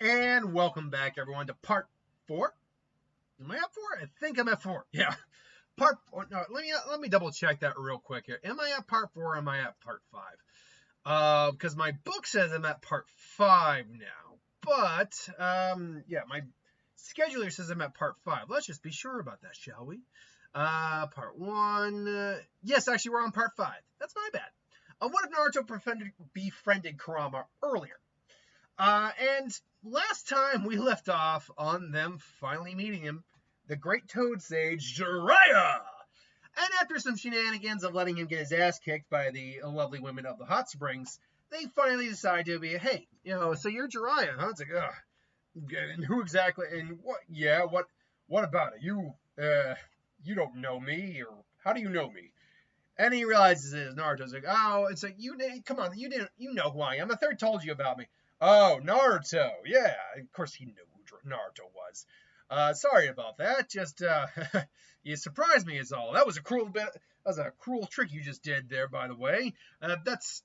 And welcome back, everyone, to part 4. Am I at 4? I think I'm at 4. Yeah. Part 4. No, let me double check that real quick here. Am I at part 4 or am I at part 5? Because my book says I'm at part 5 now. But, yeah, my scheduler says I'm at part 5. Let's just be sure about that, shall we? Part 1. Yes, actually, we're on part 5. That's my bad. What if Naruto befriended Kurama earlier? And last time we left off on them finally meeting him, the great Toad Sage, Jiraiya! And after some shenanigans of letting him get his ass kicked by the lovely women of the hot springs, they finally decide to be, hey, so you're Jiraiya, huh? It's like, ugh. And who exactly, and what, yeah, what about it? You don't know me, or how do you know me? And he realizes it is Naruto's like, oh, it's like, come on, you know who I am. The third told you about me. Oh, Naruto, yeah. Of course he knew who Naruto was. Sorry about that. Just, you surprised me is all. That was a cruel trick you just did there, by the way. This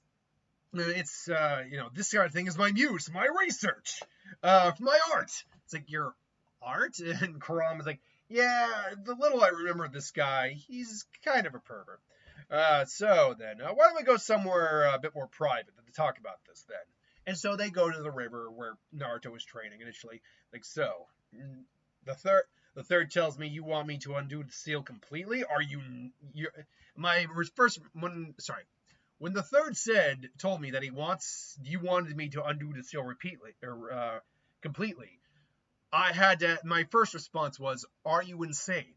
kind of thing is my muse, my research, for my art. It's like, your art? And Kurama's like, yeah, the little I remember of this guy, he's kind of a pervert. So then, why don't we go somewhere a bit more private to talk about this then? And so they go to the river where Naruto was training initially. Like, so, the third tells me you want me to undo the seal completely. When the third told me that you wanted me to undo the seal completely, my first response was, are you insane?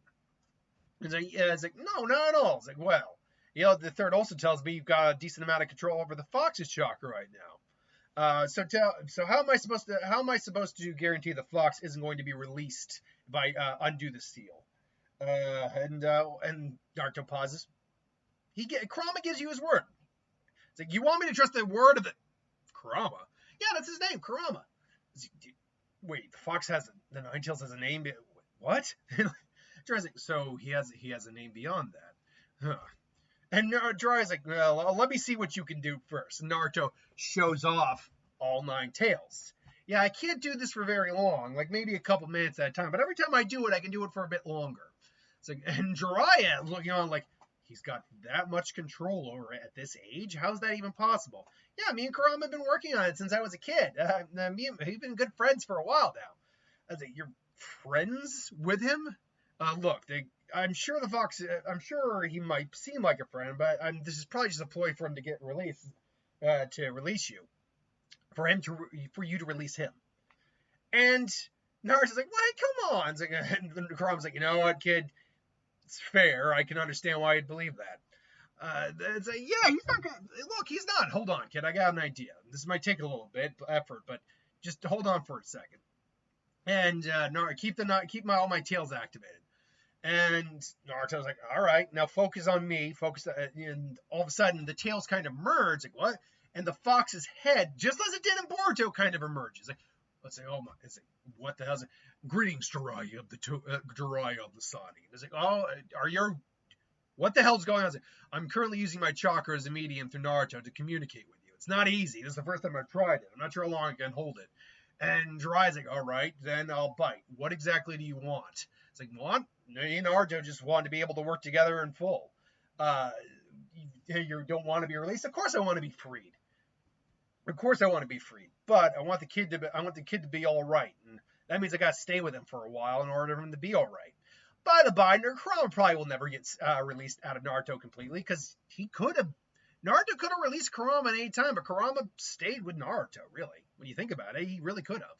It's like, no, not at all. It's like, well, the third also tells me you've got a decent amount of control over the fox's chakra right now. So how am I supposed to guarantee the fox isn't going to be released by undo the seal? And Naruto pauses. Kurama gives you his word. It's like, you want me to trust the word of the Kurama? Yeah, that's his name, Kurama. Wait, the fox the Ninetales has a name. What? So he has a name beyond that. Huh. And Jiraiya's like, well, let me see what you can do first. And Naruto shows off all 9 tails. Yeah, I can't do this for very long, like maybe a couple minutes at a time. But every time I do it, I can do it for a bit longer. It's like, and Jiraiya looking on like, he's got that much control over it at this age? How's that even possible? Yeah, me and Kurama have been working on it since I was a kid. We've been good friends for a while now. I was like, you're friends with him? Look, I'm sure the fox. I'm sure he might seem like a friend, but this is probably just a ploy for him to get released, to release you, for you to release him. And Naruto's like, "What? Come on!" It's like, and Kurama's like, "You know what, kid? It's fair. I can understand why you'd believe that." It's like, "Yeah, he's not gonna look. He's not. Hold on, kid. I got an idea. This might take a little bit effort, but just hold on for a second." And Naruto, keep all my tails activated. And Naruto's like, all right, now focus on me. And all of a sudden, the tails kind of merge. Like, what? And the fox's head, just as it did in Boruto, kind of emerges. Like, let's say, oh my, it's like, what the hell's it? Greetings, Jiraiya of the Sani. It's like, oh, what the hell's going on? Like, I'm currently using my chakra as a medium through Naruto to communicate with you. It's not easy. This is the first time I've tried it. I'm not sure how long I can hold it. And Jiraiya's like, all right, then I'll bite. What exactly do you want? It's like, what? Me and Naruto just want to be able to work together in full. You don't want to be released? Of course I want to be freed. Of course I want to be freed. But I want the kid to be all right. And that means I got to stay with him for a while in order for him to be all right. By the by, Kurama probably will never get released out of Naruto completely, because Naruto could have released Kurama at any time, but Kurama stayed with Naruto, really. When you think about it, he really could have.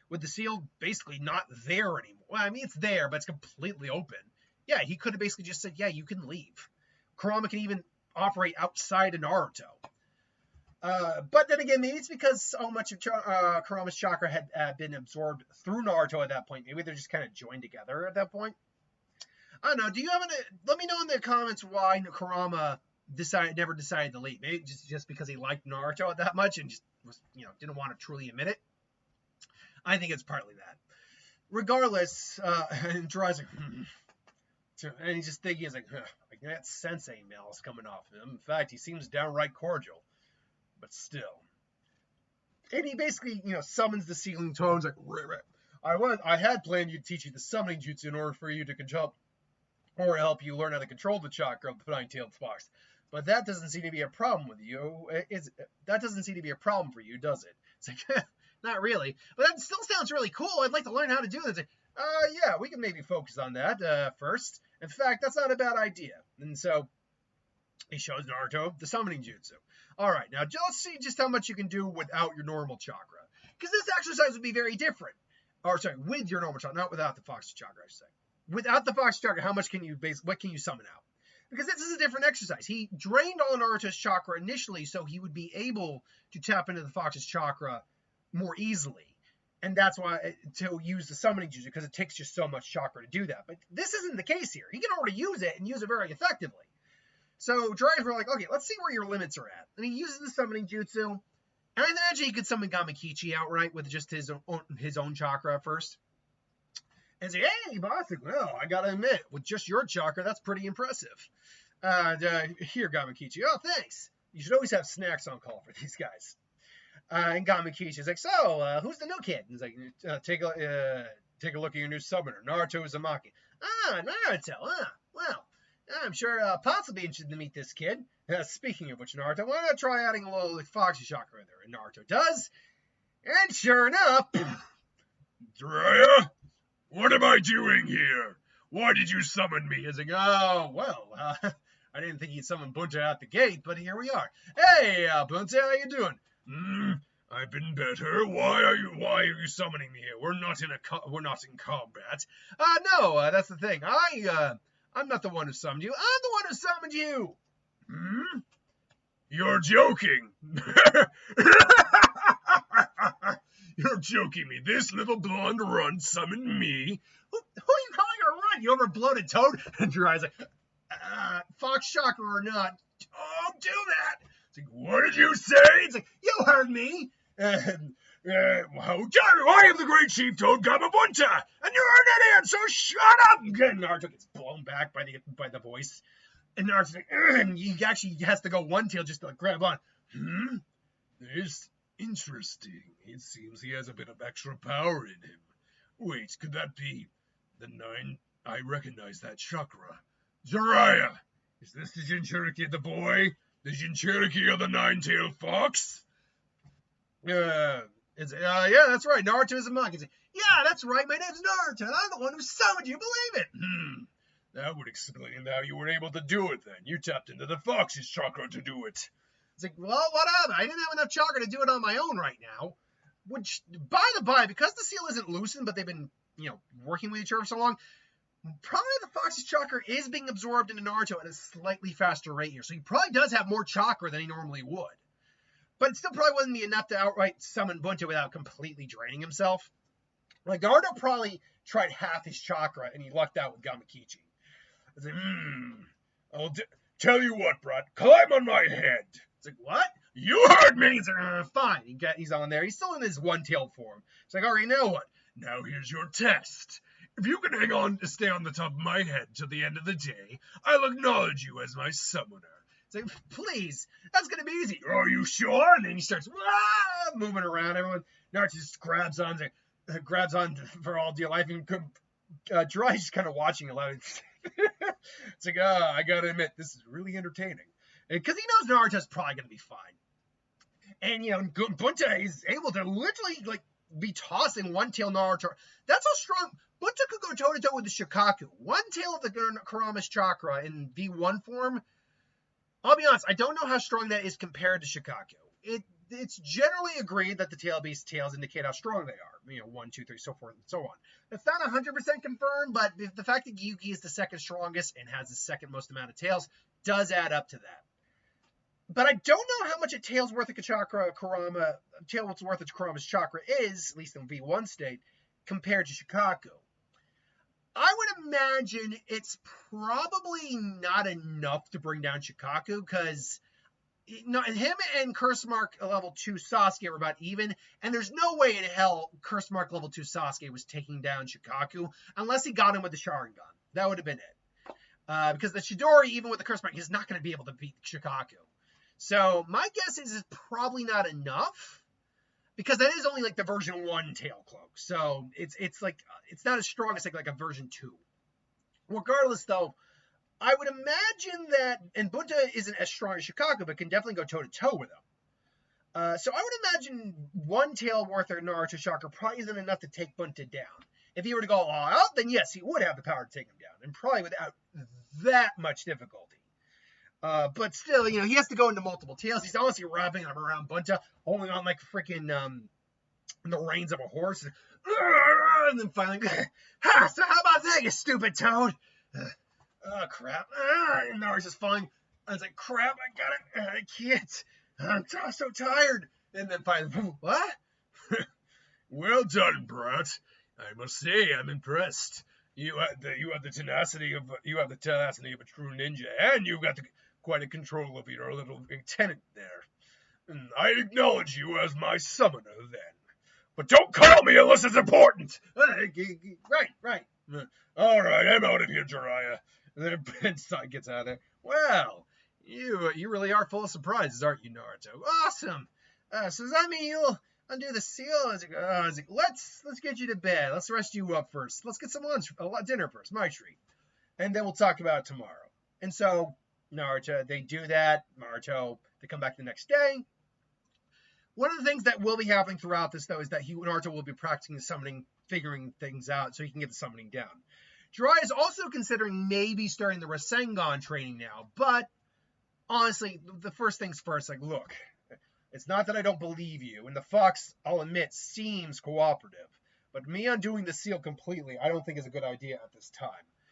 With the seal basically not there anymore. Well, I mean, it's there, but it's completely open. Yeah, he could have basically just said, yeah, you can leave. Kurama can even operate outside of Naruto. But then again, maybe it's because so much of Kurama's chakra had been absorbed through Naruto at that point. Maybe they're just kind of joined together at that point. I don't know. Let me know in the comments why Kurama never decided to leave. Maybe just because he liked Naruto that much and just was, didn't want to truly admit it. I think it's partly that. Regardless, and Jiraiya's like, and he's just thinking, he's like, that sensei malice coming off him. In fact, he seems downright cordial. But still. And he basically, summons the ceiling tones like, I had planned to teach you the summoning jutsu in order for you to control, or help you learn how to control the chakra of the nine-tailed fox. But that doesn't seem to be a problem with you. That doesn't seem to be a problem for you, does it? It's like, not really. But that still sounds really cool. I'd like to learn how to do this. Yeah, we can maybe focus on that first. In fact, that's not a bad idea. And so he shows Naruto the summoning jutsu. All right, now let's see just how much you can do without your normal chakra. Because this exercise would be very different. Or sorry, with your normal chakra, not without the fox chakra, I should say. Without the fox chakra, how much can you what can you summon out? Because this is a different exercise. He drained all Naruto's chakra initially, so he would be able to tap into the fox's chakra more easily. And that's why to use the summoning jutsu, because it takes just so much chakra to do that. But this isn't the case here. He can already use it and use it very effectively. So Jiraiya's like, okay, let's see where your limits are at. And he uses the summoning jutsu. And I imagine he could summon Gamakichi outright with just his own chakra first. And say, hey, boss, well, I gotta admit, with just your chakra, that's pretty impressive. Here, Gamakichi. Oh, thanks. You should always have snacks on call for these guys. And Gamakichi's like, so, who's the new kid? And he's like, take a look at your new summoner, Naruto Uzumaki. Ah, Naruto, well, I'm sure Pops will be interested to meet this kid. Speaking of which, Naruto, why not try adding a little Foxy chakra in there? And Naruto does. And sure enough, Jiraiya, what am I doing here? Why did you summon me? He's like, oh, well, I didn't think you'd summon Bunta out the gate, but here we are. Hey, Bunta, how you doing? I've been better. Why are you summoning me here? We're not in combat. No, that's the thing. I'm not the one who summoned you. I'm the one who summoned you. You're joking. You're joking me. This little blonde runt summoned me. Who are you calling a runt? You overbloated toad? And Jiraiya's like, fox chakra or not, don't do that. It's like, what did you say? It's like, you heard me. How dare you? I am the great chief toad Gamabunta, and you're an idiot, so shut up! And Naruto gets blown back by the voice. And Naruto's like, and he actually has to go one tail just to grab on. This interesting. It seems he has a bit of extra power in him. Wait, could that be the 9? I recognize that chakra. Jiraiya! Is this the Jinchuriki of the boy? The Jinchuriki of the 9-tailed fox? Yeah, that's right. Naruto is a monkey. Yeah, that's right. My name's Naruto, and I'm the one who summoned you. Believe it. That would explain how you were able to do it then. You tapped into the fox's chakra to do it. It's like, well, whatever. I didn't have enough chakra to do it on my own right now. Which, by the by, because the seal isn't loosened, but they've been, working with each other for so long, probably the fox's chakra is being absorbed into Naruto at a slightly faster rate here. So he probably does have more chakra than he normally would. But it still probably wouldn't be enough to outright summon Bunta without completely draining himself. Like, Naruto probably tried half his chakra, and he lucked out with Gamakichi. It's like, I'll tell you what, brat, climb on my head. It's like, what? You heard me! He's like, fine. He's on there. He's still in his one-tailed form. It's like, all right, now what? Now here's your test. If you can hang on to stay on the top of my head till the end of the day, I'll acknowledge you as my summoner. It's like, please, that's going to be easy. Are you sure? And then he starts moving around. Everyone, Naruto just grabs on for all dear life. And Jiraiya's just kind of watching a lot. It's like, I got to admit, this is really entertaining. Because he knows Naruto's probably going to be fine. And, Bunta is able to literally, be tossing one-tail Naruto. That's how strong. Bunta could go toe-to-toe with the Shikaku. One tail of the Kurama's chakra in V1 form. I'll be honest, I don't know how strong that is compared to Shikaku. It's generally agreed that the tail-based tails indicate how strong they are. 1, 2, 3, so forth and so on. It's not 100% confirmed, but the fact that Gyuki is the second strongest and has the second most amount of tails does add up to that. But I don't know how much a tail's worth of Kurama's chakra is, at least in V1 state, compared to Shikaku. I would imagine it's probably not enough to bring down Shikaku, because him and Curse Mark level 2 Sasuke were about even, and there's no way in hell Curse Mark level 2 Sasuke was taking down Shikaku, unless he got him with the Sharingan. That would have been it. Because the Chidori, even with the Curse Mark, is not going to be able to beat Shikaku. So my guess is it's probably not enough. because that is only like the version 1 tail cloak. So it's like it's not as strong as like a version 2. Regardless, though, I would imagine that, and Bunta isn't as strong as Shikaku, but can definitely go toe-to-toe with him. So I would imagine 1 tail worth of Naruto chakra probably isn't enough to take Bunta down. If he were to go all out, then yes, he would have the power to take him down, and probably without that much difficulty. But still, he has to go into multiple tails. He's honestly wrapping him around Bunta, holding on like freaking the reins of a horse, and then finally, ha! So how about that, you stupid toad? Oh crap! And Naruto's fine. I was like, crap! I got it. I can't. I'm so tired. And then finally, what? Well done, brat. I must say, I'm impressed. You have the tenacity of a true ninja, and you've got quite a control of your little lieutenant there. And I acknowledge you as my summoner then. But don't call me unless it's important. Right. All right, I'm out of here, Jiraiya. And then Bensai gets out of there. Well, you really are full of surprises, aren't you, Naruto? Awesome. So does that mean you'll undo the seal? I was like, let's get you to bed. Let's rest you up first. Let's get some dinner first, my treat. And then we'll talk about it tomorrow. And so Naruto, they do that. Naruto, they come back the next day. One of the things that will be happening throughout this, though, is that Naruto will be practicing the summoning, figuring things out so he can get the summoning down. Jiraiya is also considering maybe starting the Rasengan training now, but honestly, the first things first, like, look, it's not that I don't believe you, and the fox, I'll admit, seems cooperative, but me undoing the seal completely, I don't think is a good idea at this time.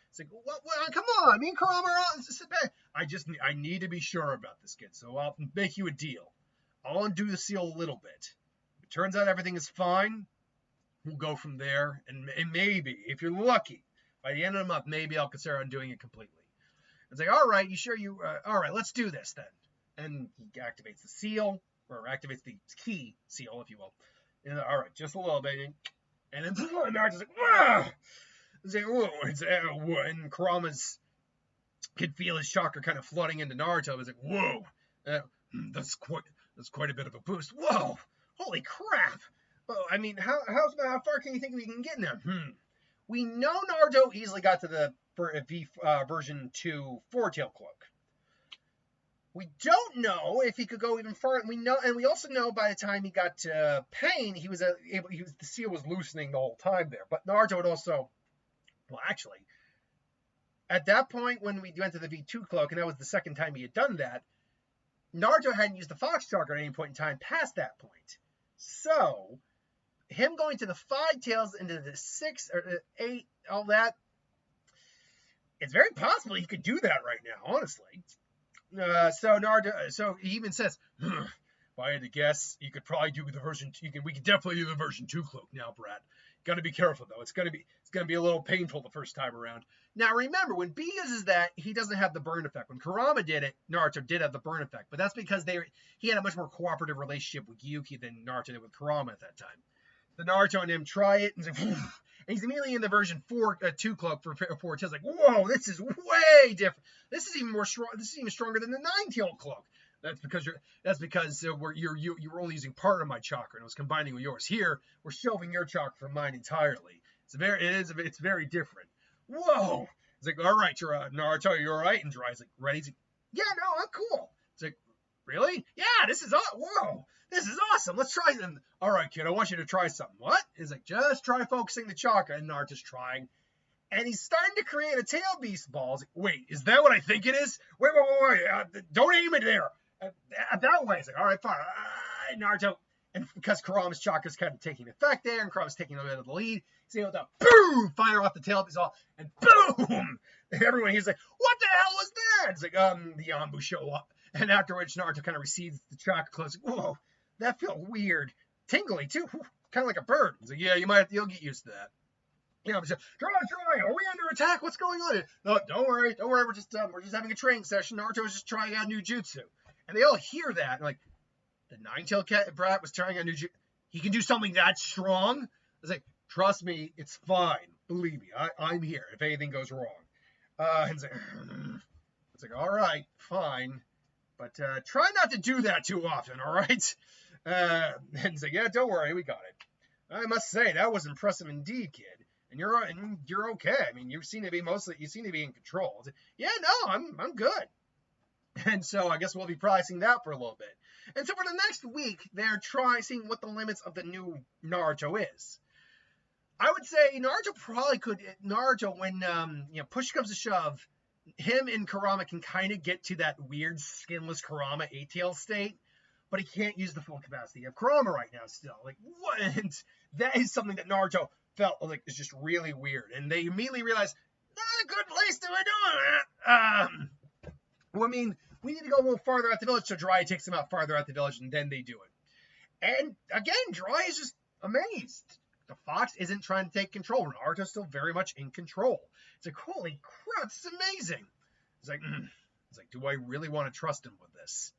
It's like, what, come on, me and Kurama are on, sit back. I need to be sure about this, kid, so I'll make you a deal. I'll undo the seal a little bit. If it turns out everything is fine, we'll go from there, and maybe, if you're lucky, by the end of the month, maybe I'll consider undoing it completely. It's like, all right, you sure all right, let's do this then. And he activates the seal, or activates the key seal, if you will. And all right, just a little bit. And then Naruto's like, whoa! It's like, whoa. And Kurama's could feel his chakra kind of flooding into Naruto. It's like, whoa, that's quite a bit of a boost. Whoa, holy crap! Well, I mean, how far can you think we can get now? We know Naruto easily got to the version 2 4-tail cloak. We don't know if he could go even further. We also know by the time he got to Pain, the seal was loosening the whole time there. But Naruto would also, well, actually, at that point when we went to the V2 cloak, and that was the second time he had done that, Naruto hadn't used the Fox chakra at any point in time past that point. So him going to the 5 tails into the 6 or 8, all that, it's very possible he could do that right now, honestly. So Naruto, so he even says, if I had to guess, you could probably do the version. We could definitely do the version 2 cloak now, Brad. Got to be careful though. It's gonna be a little painful the first time around. Now remember, when B uses that, he doesn't have the burn effect. When Kurama did it, Naruto did have the burn effect, but that's because he had a much more cooperative relationship with Yuki than Naruto did with Kurama at that time. The Naruto and him try it, and he's immediately in the version 2 cloak for 4 tails. Like, whoa, this is way different. This is even more strong. This is even stronger than the 9-tail cloak. That's because you're only using part of my chakra, and it was combining with yours. Here, we're shelving your chakra from mine entirely. It's very different. Whoa! It's like, all right, Naruto, you're all right. And Jiraiya's like, ready? He's like, yeah, no, I'm cool. It's like, really? Yeah, this is whoa. This is awesome. Let's try them. All right, kid, I want you to try something. What? He's like, just try focusing the chakra. And Naruto's trying. And he's starting to create a tail beast ball. Like, wait, is that what I think it is? Wait. Don't aim it there. That way. He's like, all right, fine. Naruto. And because Kurama's chakra is kind of taking effect there, and Kurama's taking a bit of the lead, he's able to boom, fire off the tail beast ball, and boom! Everyone, he's like, what the hell was that? It's like, the Yambu show up. And after which Naruto kind of receives the chakra close. Like, whoa. That felt weird. Tingly, too. Kind of like a bird. He's like, yeah, you'll get used to that. Yeah, I'm just, Jiraiya, are we under attack? What's going on? No, don't worry. We're just having a training session. Naruto's just trying out new jutsu. And they all hear that. And like, the 9-tailed cat brat was trying out new jutsu. He can do something that strong? I was like, trust me, it's fine. Believe me, I'm here if anything goes wrong. And it's like, all right, fine. But try not to do that too often, all right? And he's like, yeah, don't worry, we got it. I must say, that was impressive indeed, kid. And you're okay. I mean, you seem to be in control. Yeah, no, I'm good. And so I guess we'll be pricing that for a little bit. And so for the next week, they're seeing what the limits of the new Naruto is. I would say Naruto, when push comes to shove, him and Kurama can kind of get to that weird skinless Kurama 8-tail state, but he can't use the full capacity of Kurama right now still. Like, what? And that is something that Naruto felt like is just really weird. And they immediately realized, not a good place to be doing that. Well, I mean, we need to go a little farther out the village, so Jiraiya takes them out farther out the village, and then they do it. And again, Jiraiya is just amazed. The fox isn't trying to take control. Naruto's still very much in control. It's like, holy crap, this is amazing. It's like, do I really want to trust him with this?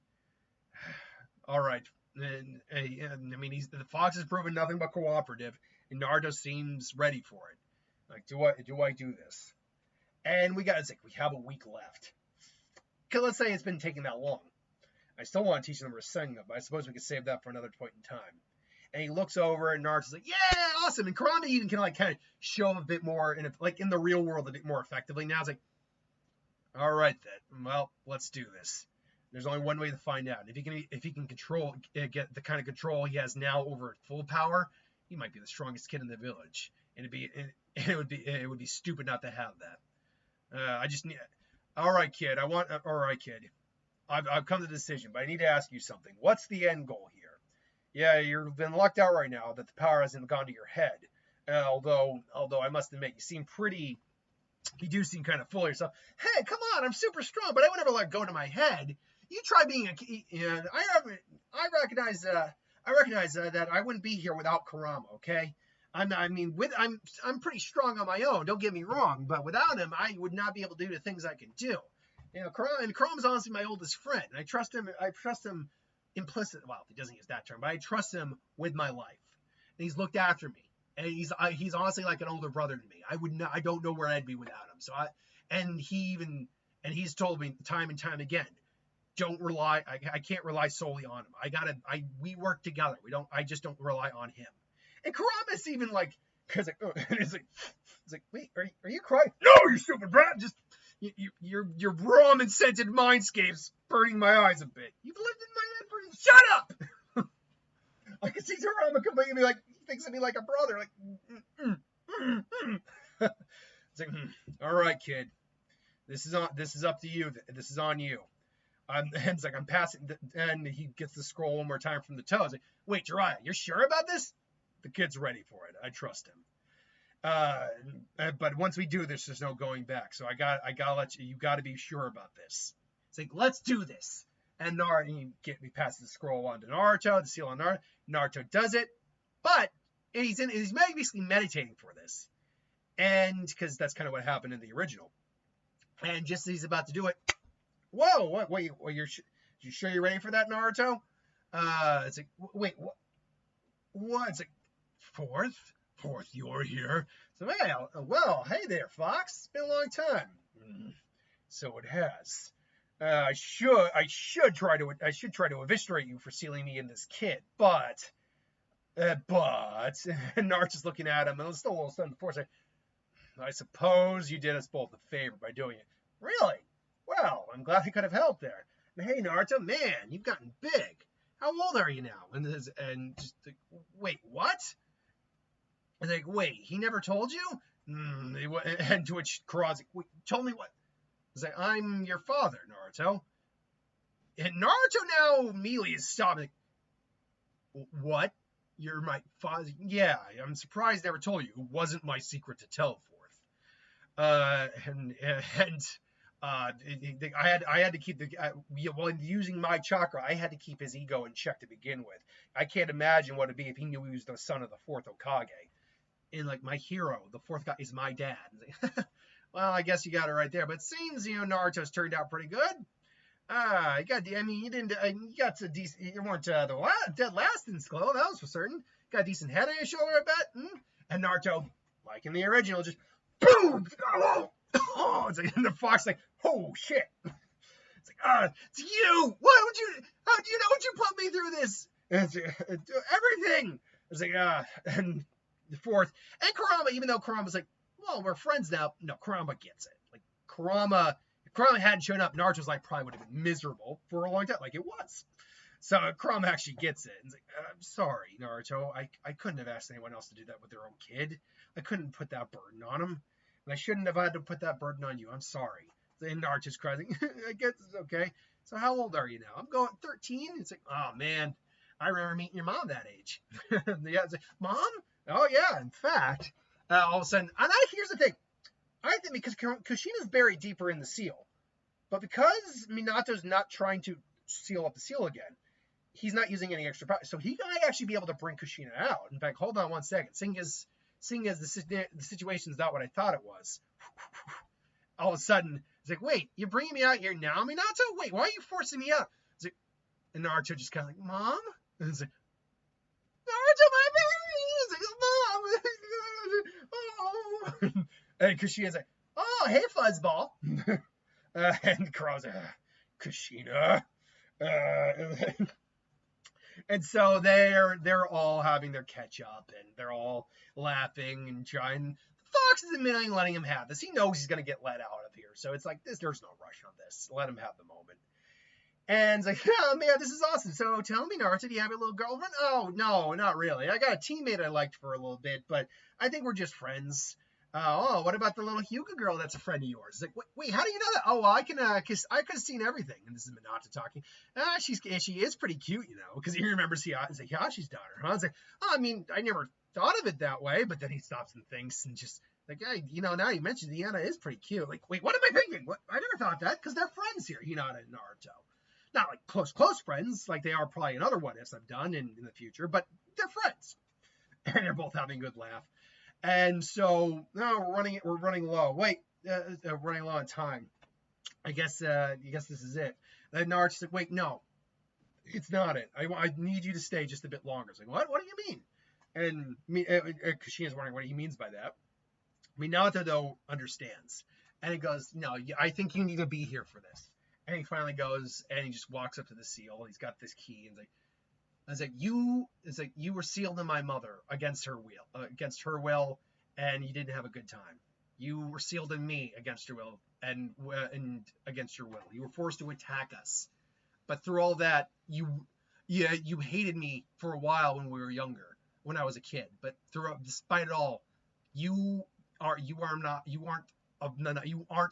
All right. And I mean, the fox has proven nothing but cooperative, and Naruto seems ready for it. Like, do I do this? And we have a week left. Because let's say it's been taking that long. I still want to teach them Rasengan, but I suppose we could save that for another point in time. And he looks over, and Naruto's like, yeah, awesome. And Kurama even can kind of show him a bit more, in the real world, a bit more effectively. Now it's like, all right then, well, let's do this. There's only one way to find out. If he can get the kind of control he has now over full power, he might be the strongest kid in the village. And it would be stupid not to have that. All right, kid. I've come to the decision, but I need to ask you something. What's the end goal here? Yeah, you've been locked out right now that the power hasn't gone to your head. Although I must admit, you do seem kind of full of yourself. Hey, come on, I'm super strong, but I would never let go to my head. You try being I recognize that I wouldn't be here without Kurama, okay? I'm pretty strong on my own, don't get me wrong, but without him, I would not be able to do the things I can do. Kurama's honestly my oldest friend. I trust him implicitly. Well, he doesn't use that term, but I trust him with my life. And he's looked after me. And he's honestly like an older brother to me. I don't know where I'd be without him. So he's told me time and time again, I can't rely solely on him. We work together. I just don't rely on him. And Kurama's even like, cause it's like, wait, are you crying? No, you stupid brat. Just, your ramen scented mindscapes burning my eyes a bit. You've lived in my head shut up! I can see Kurama completely like, he thinks of me like a brother, like, It's like, all right, kid, this is up to you. This is on you. And it's like, I'm passing, and he gets the scroll one more time from the toe. It's like, wait, Jiraiya, you're sure about this? The kid's ready for it. I trust him. But once we do this, there's no going back. So I gotta let you gotta be sure about this. It's like, let's do this. And we pass the scroll on to Naruto, the seal on Naruto. Naruto does it, but he's basically meditating for this. And because that's kind of what happened in the original. And just as he's about to do it, whoa, what? Wait, you sure you're ready for that, Naruto? It's like, wait, what? It's like, fourth, you're here. So, well, hey there, Fox. It's been a long time. So it has. I should try to eviscerate you for sealing me in this kit, but Naruto's looking at him, and it's still a little something before saying, I suppose you did us both a favor by doing it. Really? Well, I'm glad I could have helped there. And hey, Naruto, man, you've gotten big. How old are you now? And just like, wait, what? I was like, wait, he never told you? And to which Kurama's like, wait, told me what? I was like, I'm your father, Naruto. And Naruto now immediately is stopping. What? You're my father? Yeah, I'm surprised I never told you. It wasn't my secret to tell, Fourth. I had to keep using my chakra, I had to keep his ego in check to begin with. I can't imagine what it'd be if he knew he was the son of the fourth Hokage. And like, my hero, the fourth guy, is my dad. Well, I guess you got it right there. But it seems, Naruto's turned out pretty good. You got a decent, you weren't dead last in Skull, that was for certain. Got a decent head on your shoulder, I bet. And Naruto, like in the original, just boom! Oh, it's like, and the fox like, oh shit! It's like, it's you! How do you know what you put me through this? Everything. It's like, and the fourth, and Kurama, even though Kurama's like, well, we're friends now. No, Kurama gets it. Like, if Kurama hadn't shown up, Naruto's life probably would have been miserable for a long time, like it was. So Kurama actually gets it. And it's like, I'm sorry, Naruto. I couldn't have asked anyone else to do that with their own kid. I couldn't put that burden on him. And I shouldn't have had to put that burden on you. I'm sorry. And Naruto's crying. I guess it's okay. So how old are you now? I'm going 13. It's like, oh, man. I remember meeting your mom that age. Yeah, it's like, Mom? Oh, yeah, in fact. All of a sudden, and here's the thing. I think because Kushina's buried deeper in the seal, but because Minato's not trying to seal up the seal again, he's not using any extra power. So he might actually be able to bring Kushina out. In fact, hold on one second. Seeing as the situation's not what I thought it was, all of a sudden, it's like, wait, you're bringing me out here now, Minato? Wait, why are you forcing me out? It's like, and Naruto just kind of like, Mom? And it's like, Naruto, my baby! It's like, Mom! Oh. And Kushina's like, oh, hey, Fuzzball. And Kurama's like, Kushina. And so they're all having their catch up, and they're all laughing and trying. Fox is admitting letting him have this. He knows he's gonna get let out of here, so it's like there's no rush on this. Let him have the moment. And it's like, oh man, this is awesome. So tell me, Naruto, do you have a little girlfriend? Oh no, not really. I got a teammate I liked for a little bit, but I think we're just friends. What about the little Hyuga girl that's a friend of yours? It's like, wait, how do you know that? Oh, well, I could have seen everything. And this is Minato talking. She is pretty cute, because he remembers Hayashi's daughter. And I was like, oh, I mean, I never thought of it that way. But then he stops and thinks and just like, hey, now you mentioned Hinata is pretty cute. Like, wait, what am I thinking? What? I never thought that because they're friends here, Hinata and Naruto. Not like close friends, like they are probably in other what-ifs I've done in the future, but they're friends. And they're both having a good laugh. And so now we're running low. Wait, running low on time. I guess this is it. And Naruto's like, wait, no, it's not it. I need you to stay just a bit longer. It's like, what? What do you mean? And Kushina's wondering what he means by that. Minato though understands, and he goes, no, I think you need to be here for this. And he finally goes and he just walks up to the seal. He's got this key and it's like you were sealed in my mother against her will, and you didn't have a good time. You were sealed in me against her will and against your will. You were forced to attack us, but through all that, you hated me for a while when we were younger, when I was a kid. But despite it all, you aren't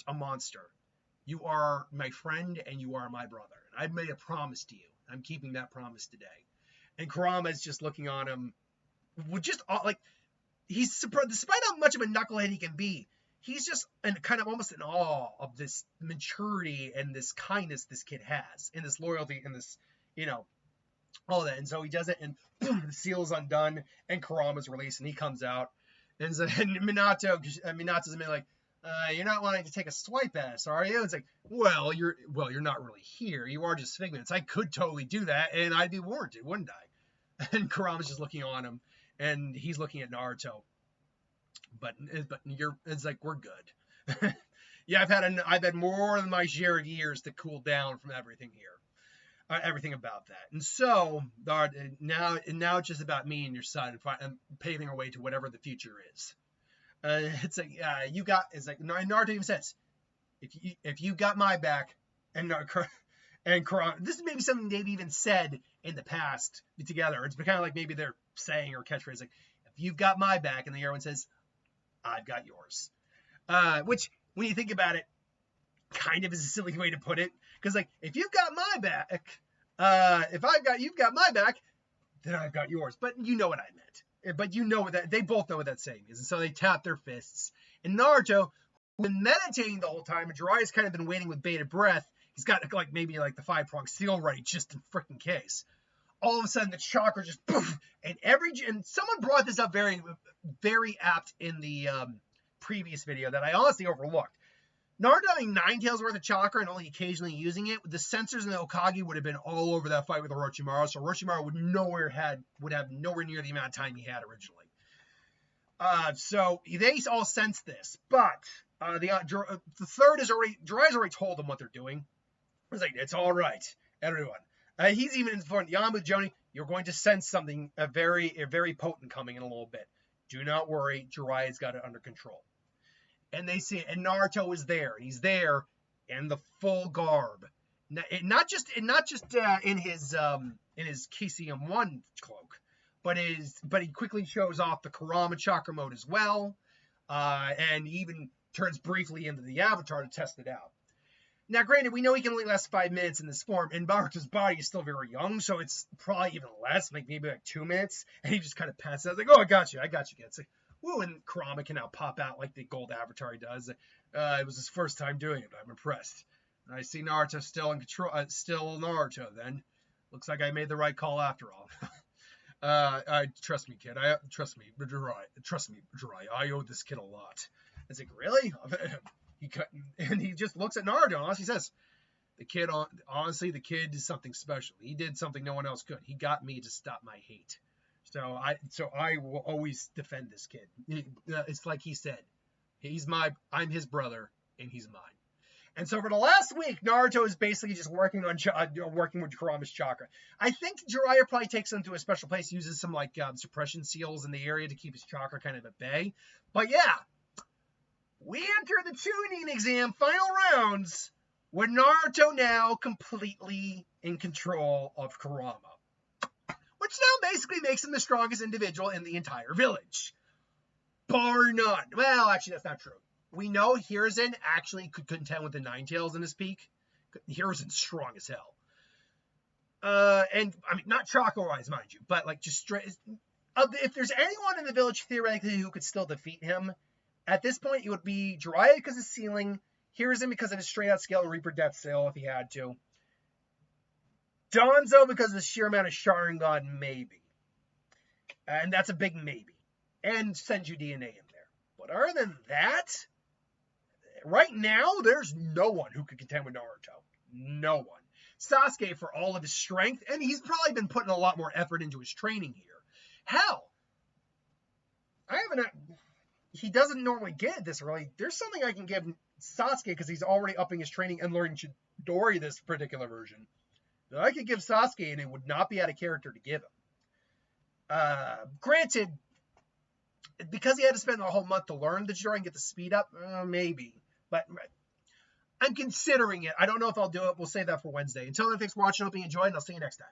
a monster. You are my friend and you are my brother. And I've made a promise to you. I'm keeping that promise today. And Kurama is just looking on him with just like he's surprised, despite how much of a knucklehead he can be. He's just kind of almost in awe of this maturity and this kindness this kid has, and this loyalty and this, all that. And so he does it, and boom, the seal is undone, and Kurama's released, and he comes out, and Minato's like, you're not wanting to take a swipe at us, are you? It's like, well, you're not really here. You are just figments. I could totally do that, and I'd be warranted, wouldn't I? And Kurama's just looking on him, and he's looking at Naruto. But it's like, we're good. Yeah, I've had more than my share of years to cool down from everything here, everything about that. And so now it's just about me and your son and paving our way to whatever the future is. It's like Naruto even says, if you got my back, and Kurama, this is maybe something they've even said in the past together. It's kind of like maybe they're saying or catchphrase like, if you've got my back, and the other one says, I've got yours. Which, when you think about it, kind of is a silly way to put it, because like, if you've got my back, if you've got my back, then I've got yours. But you know what I meant. But you know that they both know what that saying is, and so they tap their fists. And Naruto, who's been meditating the whole time, and Jiraiya's kind of been waiting with bated breath. He's got maybe the 5-pronged steel ready just in freaking case. All of a sudden, the chakra just poof, and someone brought this up very, very apt in the previous video that I honestly overlooked. Naruto having 9 tails worth of chakra and only occasionally using it, the sensors in the Hokage would have been all over that fight with Orochimaru, so Orochimaru would have nowhere near the amount of time he had originally. So they all sense this, but the third is Jiraiya's already told them what they're doing. It's like, it's all right, everyone. He's even informed Yamato, Joni, You're going to sense something very potent coming in a little bit. Do not worry, Jiraiya's got it under control. And they see, and Naruto is there. He's there in the full garb, not just in his KCM1 cloak, but he quickly shows off the Kurama chakra mode as well, and even turns briefly into the avatar to test it out. Now, granted, we know he can only last 5 minutes in this form, and Naruto's body is still very young, so it's probably even less, maybe like 2 minutes, and he just kind of passes out, like, oh, I got you, kid. It's like, woo, and Kurama can now pop out like the gold avatar he does. It was his first time doing it, but I'm impressed. And I see Naruto still in control, still Naruto then. Looks like I made the right call after all. Trust me, kid. Trust me, Jiraiya. I owe this kid a lot. It's like, really? He just looks at Naruto and honestly says, the kid is something special. He did something no one else could. He got me to stop my hate. So I will always defend this kid. It's like he said, I'm his brother and he's mine. And so for the last week, Naruto is basically just working with Kurama's chakra. I think Jiraiya probably takes him to a special place, uses some like suppression seals in the area to keep his chakra kind of at bay. But yeah, we enter the Chunin exam final rounds with Naruto now completely in control of Kurama, which now basically makes him the strongest individual in the entire village, bar none. Well, actually, that's not true. We know Hiruzen actually could contend with the Nine Tails in his peak. Hiruzen's strong as hell. And I mean, not chakra-wise, mind you, but like just straight. If there's anyone in the village theoretically who could still defeat him, at this point it would be Jiraiya because of ceiling, Hiruzen because of his straight-out scale Reaper Death Seal if he had to, Danzo because of the sheer amount of Sharingan, maybe. And that's a big maybe. And Senju DNA in there. But other than that, right now, there's no one who could contend with Naruto. No one. Sasuke for all of his strength, and he's probably been putting a lot more effort into his training here. Hell, he doesn't normally get it this early. There's something I can give Sasuke because he's already upping his training and learning Chidori this particular version. That I could give Sasuke, and it would not be out of character to give him. Granted, because he had to spend a whole month to learn the Chidori and get the speed up, maybe. But I'm considering it. I don't know if I'll do it. We'll save that for Wednesday. Until then, thanks for watching. Hope you enjoyed, and I'll see you next time.